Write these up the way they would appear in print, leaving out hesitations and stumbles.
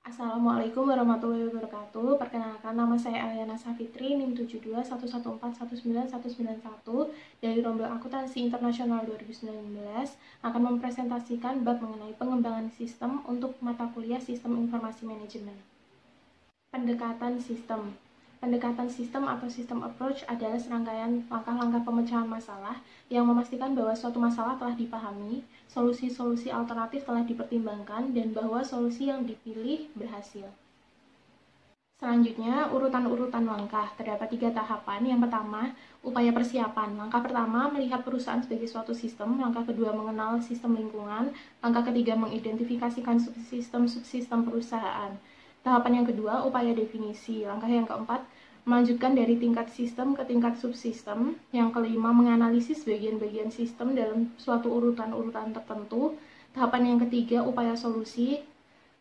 Assalamualaikum warahmatullahi wabarakatuh. Perkenalkan, nama saya Eliana Safitri, NIM 7211419191 dari Rombel Akuntansi Internasional 2019 akan mempresentasikan bab mengenai pengembangan sistem untuk mata kuliah Sistem Informasi Manajemen. Pendekatan sistem. Pendekatan sistem atau system approach adalah serangkaian langkah-langkah pemecahan masalah yang memastikan bahwa suatu masalah telah dipahami, solusi-solusi alternatif telah dipertimbangkan, dan bahwa solusi yang dipilih berhasil. Selanjutnya, urutan-urutan langkah. Terdapat 3 tahapan. Yang pertama, upaya persiapan. Langkah pertama, melihat perusahaan sebagai suatu sistem. Langkah kedua, mengenal sistem lingkungan. Langkah ketiga, mengidentifikasikan subsistem perusahaan. Tahapan yang kedua, upaya definisi. Langkah yang keempat, melanjutkan dari tingkat sistem ke tingkat subsistem. Yang kelima, menganalisis bagian-bagian sistem dalam suatu urutan-urutan tertentu. Tahapan yang ketiga, upaya solusi.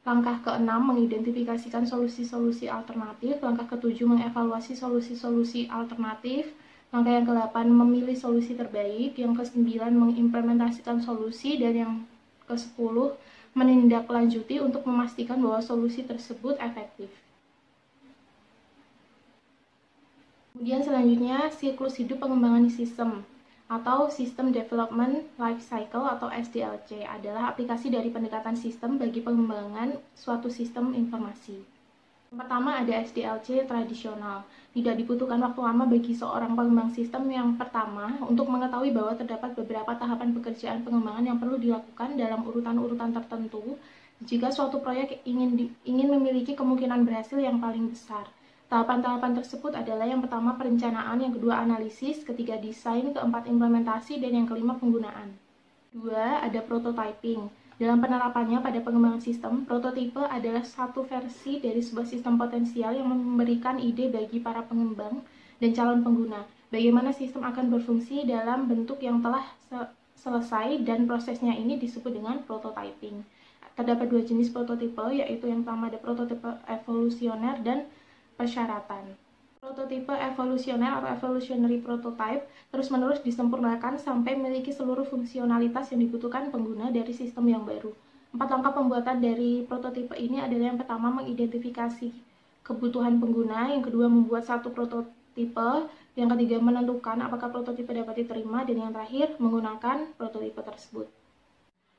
Langkah keenam, mengidentifikasikan solusi-solusi alternatif. Langkah ketujuh, mengevaluasi solusi-solusi alternatif. Langkah yang ke-8, memilih solusi terbaik. Yang ke-9, mengimplementasikan solusi. Dan yang ke-10, menindaklanjuti untuk memastikan bahwa solusi tersebut efektif. Kemudian selanjutnya, siklus hidup pengembangan sistem atau System Development Life Cycle atau SDLC adalah aplikasi dari pendekatan sistem bagi pengembangan suatu sistem informasi. Yang pertama ada SDLC tradisional. Tidak dibutuhkan waktu lama bagi seorang pengembang sistem yang pertama untuk mengetahui bahwa terdapat beberapa tahapan pekerjaan pengembangan yang perlu dilakukan dalam urutan-urutan tertentu jika suatu proyek ingin memiliki kemungkinan berhasil yang paling besar. Tahapan-tahapan tersebut adalah yang pertama perencanaan, yang kedua analisis, ketiga desain, keempat implementasi, dan yang kelima penggunaan. 2. Ada prototyping. Dalam penerapannya pada pengembangan sistem, prototipe adalah satu versi dari sebuah sistem potensial yang memberikan ide bagi para pengembang dan calon pengguna. Bagaimana sistem akan berfungsi dalam bentuk yang telah selesai, dan prosesnya ini disebut dengan prototyping. Terdapat 2 jenis prototipe, yaitu yang pertama ada prototipe evolusioner dan persyaratan. Prototipe evolusioner atau evolutionary prototype terus-menerus disempurnakan sampai memiliki seluruh fungsionalitas yang dibutuhkan pengguna dari sistem yang baru. 4 langkah pembuatan dari prototipe ini adalah yang pertama mengidentifikasi kebutuhan pengguna, yang kedua membuat satu prototipe, yang ketiga menentukan apakah prototipe dapat diterima, dan yang terakhir menggunakan prototipe tersebut.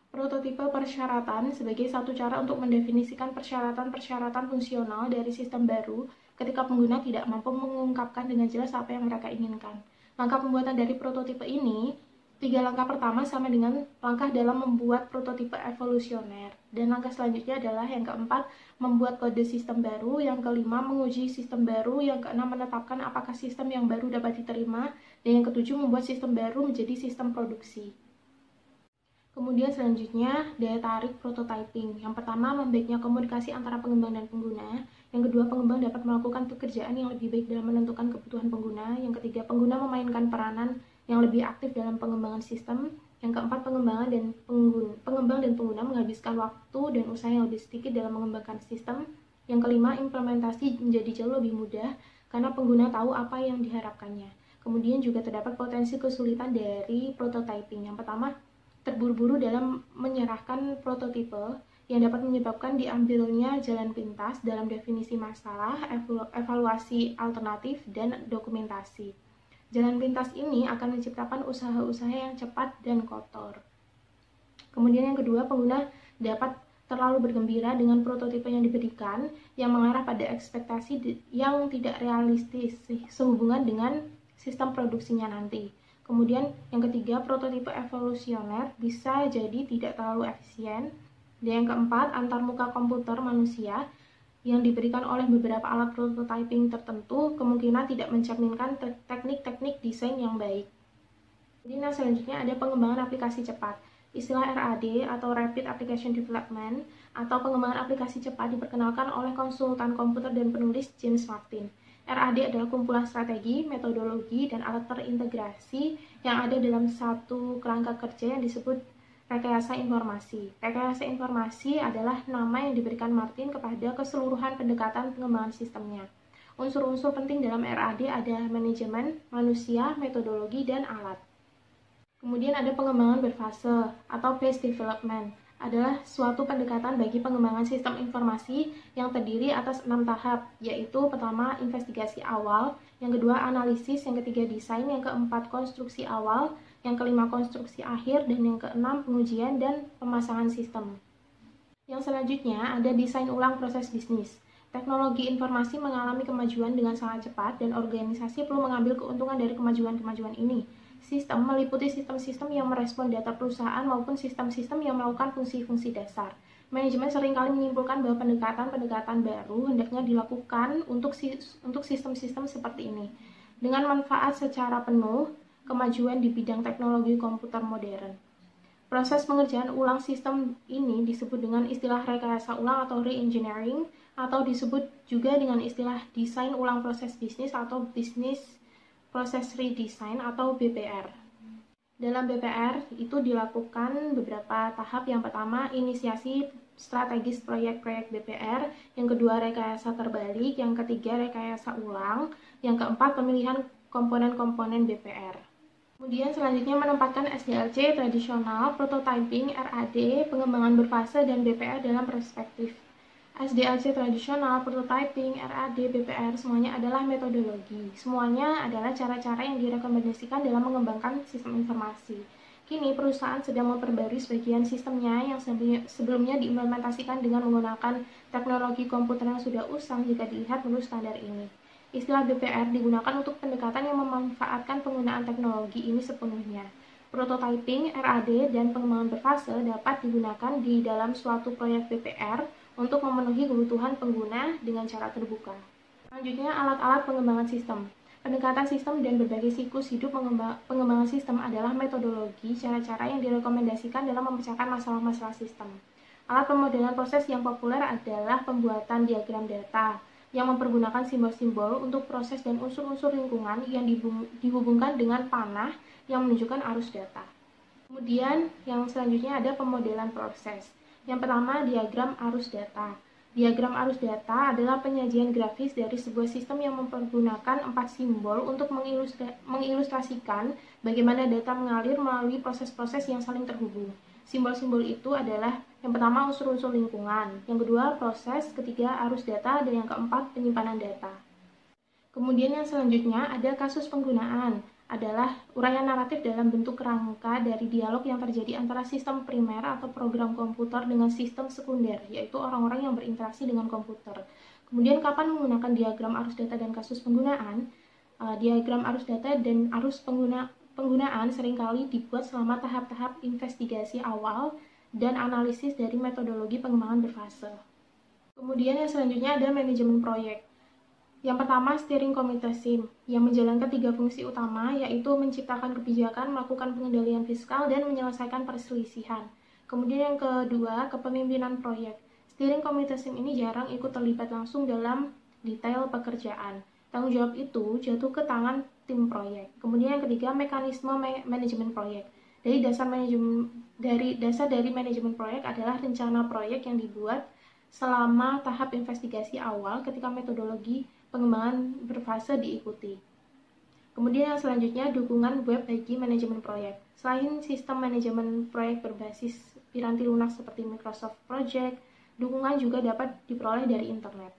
Prototipe persyaratan sebagai satu cara untuk mendefinisikan persyaratan-persyaratan fungsional dari sistem baru ketika pengguna tidak mampu mengungkapkan dengan jelas apa yang mereka inginkan. Langkah pembuatan dari prototipe ini, 3 langkah pertama sama dengan langkah dalam membuat prototipe evolusioner. Dan langkah selanjutnya adalah yang keempat, membuat kode sistem baru. Yang kelima, menguji sistem baru. Yang keenam, menetapkan apakah sistem yang baru dapat diterima. Dan yang ketujuh, membuat sistem baru menjadi sistem produksi. Kemudian selanjutnya, daya tarik prototyping. Yang pertama, membaiknya komunikasi antara pengembang dan pengguna. Yang kedua, pengembang dapat melakukan pekerjaan yang lebih baik dalam menentukan kebutuhan pengguna. Yang ketiga, pengguna memainkan peranan yang lebih aktif dalam pengembangan sistem. Yang keempat, pengembang dan pengguna menghabiskan waktu dan usaha yang lebih sedikit dalam mengembangkan sistem. Yang kelima, implementasi menjadi jauh lebih mudah karena pengguna tahu apa yang diharapkannya. Kemudian juga terdapat potensi kesulitan dari prototyping. Yang pertama, terburu-buru dalam menyerahkan prototipe yang dapat menyebabkan diambilnya jalan pintas dalam definisi masalah, evaluasi alternatif, dan dokumentasi. Jalan pintas ini akan menciptakan usaha-usaha yang cepat dan kotor. Kemudian yang kedua, pengguna dapat terlalu bergembira dengan prototipe yang diberikan yang mengarah pada ekspektasi yang tidak realistis sehubungan dengan sistem produksinya nanti. Kemudian yang ketiga, prototipe evolusioner bisa jadi tidak terlalu efisien. Dan yang keempat, antarmuka komputer manusia yang diberikan oleh beberapa alat prototyping tertentu kemungkinan tidak mencerminkan teknik-teknik desain yang baik. Jadi selanjutnya ada pengembangan aplikasi cepat. Istilah RAD atau Rapid Application Development atau pengembangan aplikasi cepat diperkenalkan oleh konsultan komputer dan penulis James Martin. RAD adalah kumpulan strategi, metodologi, dan alat terintegrasi yang ada dalam satu kerangka kerja yang disebut rekayasa informasi. Rekayasa informasi adalah nama yang diberikan Martin kepada keseluruhan pendekatan pengembangan sistemnya. Unsur-unsur penting dalam RAD ada manajemen, manusia, metodologi, dan alat. Kemudian ada pengembangan berfase atau phase development adalah suatu pendekatan bagi pengembangan sistem informasi yang terdiri atas 6 tahap, yaitu pertama investigasi awal, yang kedua analisis, yang ketiga desain, yang keempat konstruksi awal, yang kelima konstruksi akhir, dan yang keenam pengujian dan pemasangan sistem. Yang selanjutnya ada desain ulang proses bisnis. Teknologi informasi mengalami kemajuan dengan sangat cepat dan organisasi perlu mengambil keuntungan dari kemajuan-kemajuan ini. Sistem meliputi sistem-sistem yang merespon data perusahaan maupun sistem-sistem yang melakukan fungsi-fungsi dasar. Manajemen seringkali menyimpulkan bahwa pendekatan-pendekatan baru hendaknya dilakukan untuk sistem-sistem seperti ini. Dengan manfaat secara penuh, kemajuan di bidang teknologi komputer modern. Proses pengerjaan ulang sistem ini disebut dengan istilah rekayasa ulang atau re-engineering, atau disebut juga dengan istilah desain ulang proses bisnis atau business process redesign atau BPR. Dalam BPR itu dilakukan beberapa tahap. Yang pertama, inisiasi strategis proyek-proyek BPR, yang kedua rekayasa terbalik, yang ketiga rekayasa ulang, yang keempat pemilihan komponen-komponen BPR. Kemudian selanjutnya menempatkan SDLC tradisional, prototyping, RAD, pengembangan berfase, dan BPR dalam perspektif. SDLC tradisional, prototyping, RAD, BPR, semuanya adalah metodologi. Semuanya adalah cara-cara yang direkomendasikan dalam mengembangkan sistem informasi. Kini perusahaan sedang memperbarui sebagian sistemnya yang sebelumnya diimplementasikan dengan menggunakan teknologi komputer yang sudah usang jika dilihat menurut standar ini. Istilah BPR digunakan untuk pendekatan yang memanfaatkan penggunaan teknologi ini sepenuhnya. Prototyping, RAD, dan pengembangan berfase dapat digunakan di dalam suatu proyek BPR untuk memenuhi kebutuhan pengguna dengan cara terbuka. Selanjutnya, alat-alat pengembangan sistem. Pendekatan sistem dan berbagai siklus hidup pengembangan sistem adalah metodologi, cara-cara yang direkomendasikan dalam memecahkan masalah-masalah sistem. Alat pemodelan proses yang populer adalah pembuatan diagram data, yang mempergunakan simbol-simbol untuk proses dan unsur-unsur lingkungan yang dihubungkan dengan panah yang menunjukkan arus data. Kemudian, yang selanjutnya ada pemodelan proses. Yang pertama, diagram arus data. Diagram arus data adalah penyajian grafis dari sebuah sistem yang mempergunakan 4 simbol untuk mengilustrasikan bagaimana data mengalir melalui proses-proses yang saling terhubung. Simbol-simbol itu adalah yang pertama unsur-unsur lingkungan, yang kedua proses, ketiga arus data, dan yang keempat penyimpanan data. Kemudian yang selanjutnya ada kasus penggunaan, adalah uraian naratif dalam bentuk kerangka dari dialog yang terjadi antara sistem primer atau program komputer dengan sistem sekunder, yaitu orang-orang yang berinteraksi dengan komputer. Kemudian kapan menggunakan diagram arus data dan kasus penggunaan? Diagram arus data dan arus penggunaan seringkali dibuat selama tahap-tahap investigasi awal dan analisis dari metodologi pengembangan berfase. Kemudian yang selanjutnya ada manajemen proyek. Yang pertama, steering committee SIM, yang menjalankan 3 fungsi utama, yaitu menciptakan kebijakan, melakukan pengendalian fiskal, dan menyelesaikan perselisihan. Kemudian yang kedua, kepemimpinan proyek. Steering committee SIM ini jarang ikut terlibat langsung dalam detail pekerjaan. Tanggung jawab itu jatuh ke tangan tim proyek. Kemudian yang ketiga, mekanisme manajemen proyek. Dari dasar dari manajemen proyek adalah rencana proyek yang dibuat selama tahap investigasi awal ketika metodologi pengembangan berfase diikuti. Kemudian yang selanjutnya, dukungan web bagi manajemen proyek. Selain sistem manajemen proyek berbasis piranti lunak seperti Microsoft Project, dukungan juga dapat diperoleh dari internet.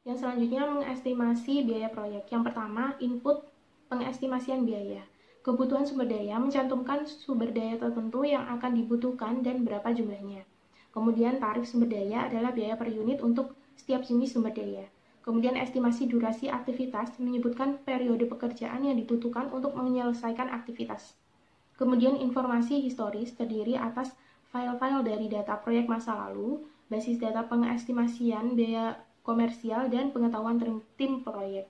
Yang selanjutnya, mengestimasi biaya proyek. Yang pertama, input pengestimasian biaya. Kebutuhan sumber daya mencantumkan sumber daya tertentu yang akan dibutuhkan dan berapa jumlahnya. Kemudian tarif sumber daya adalah biaya per unit untuk setiap jenis sumber daya. Kemudian estimasi durasi aktivitas menyebutkan periode pekerjaan yang dibutuhkan untuk menyelesaikan aktivitas. Kemudian informasi historis terdiri atas file-file dari data proyek masa lalu, basis data pengestimasian biaya komersial, dan pengetahuan tim proyek.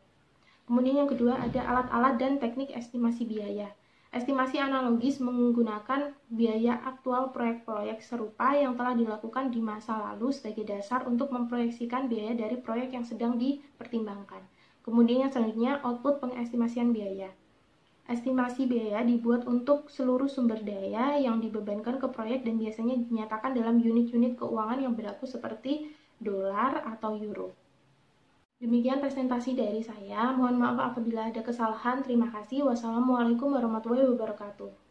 Kemudian yang kedua ada alat-alat dan teknik estimasi biaya. Estimasi analogis menggunakan biaya aktual proyek-proyek serupa yang telah dilakukan di masa lalu sebagai dasar untuk memproyeksikan biaya dari proyek yang sedang dipertimbangkan. Kemudian yang selanjutnya, output pengestimasian biaya. Estimasi biaya dibuat untuk seluruh sumber daya yang dibebankan ke proyek dan biasanya dinyatakan dalam unit-unit keuangan yang berlaku seperti dolar atau euro. Demikian presentasi dari saya. Mohon maaf apabila ada kesalahan. Terima kasih. Wassalamualaikum warahmatullahi wabarakatuh.